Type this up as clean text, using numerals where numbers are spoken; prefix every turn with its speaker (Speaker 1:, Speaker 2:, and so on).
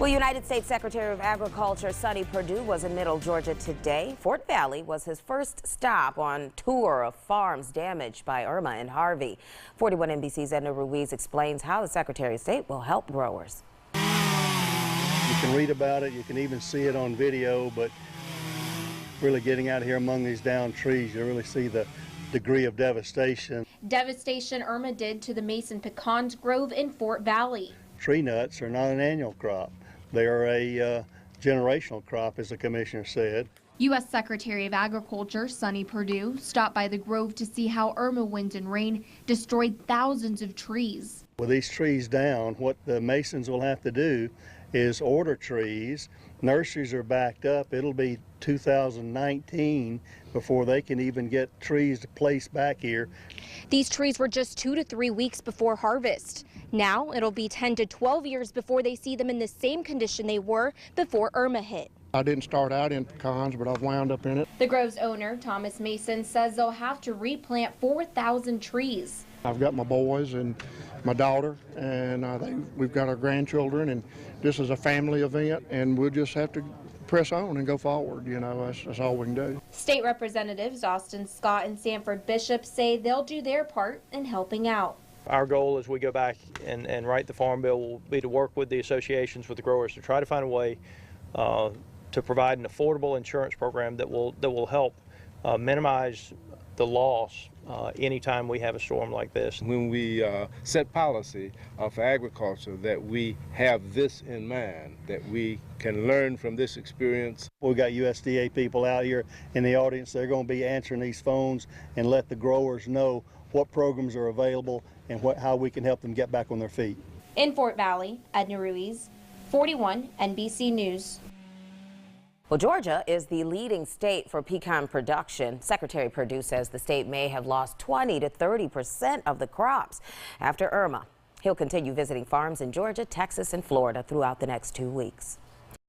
Speaker 1: Well, United States Secretary of Agriculture Sonny Purdue was in Middle Georgia today. Fort Valley was his first stop on tour of farms damaged by Irma and Harvey. 41 NBC's Edna Ruiz explains how the Secretary of State will help growers.
Speaker 2: You can read about it, you can even see it on video, but really getting out here among these downed trees, you really see the degree of devastation.
Speaker 3: Devastation Irma did to the Mason Pecans grove in Fort Valley.
Speaker 2: Tree nuts are not an annual crop. They are a generational crop, as the commissioner said.
Speaker 3: U.S. Secretary of Agriculture Sonny Purdue stopped by the grove to see how Irma wind and rain destroyed thousands of trees.
Speaker 2: With these trees down, what the masons will have to do is order trees. Nurseries are backed up. It'll be 2019 before they can even get trees placed back here.
Speaker 3: These trees were just 2 to 3 weeks before harvest. Now it'll be 10 to 12 years before they see them in the same condition they were before Irma hit.
Speaker 4: I didn't start out in pecans, but I've wound up in it.
Speaker 3: The grove's owner, Thomas Mason, says they'll have to replant 4,000 trees.
Speaker 4: I've got my boys and my daughter, and we've got our grandchildren, and this is a family event, and we'll just have to press on and go forward. You know, that's all we can do.
Speaker 3: State Representatives Austin Scott and Sanford Bishop say they'll do their part in helping out.
Speaker 5: Our goal as we go back and write the farm bill will be to work with the associations, with the growers, to try to find a way to provide an affordable insurance program that will help minimize the loss anytime we have a storm like this.
Speaker 6: When we set policy for agriculture, that we have this in mind, that we can learn from this experience.
Speaker 2: We've got USDA people out here in the audience. They're going to be answering these phones and let the growers know what programs are available and how we can help them get back on their feet.
Speaker 3: In Fort Valley, Edna Ruiz, 41 NBC News.
Speaker 1: Well, Georgia is the leading state for pecan production. Secretary Perdue says the state may have lost 20 to 30% of the crops after Irma. He'll continue visiting farms in Georgia, Texas, and Florida throughout the next 2 weeks.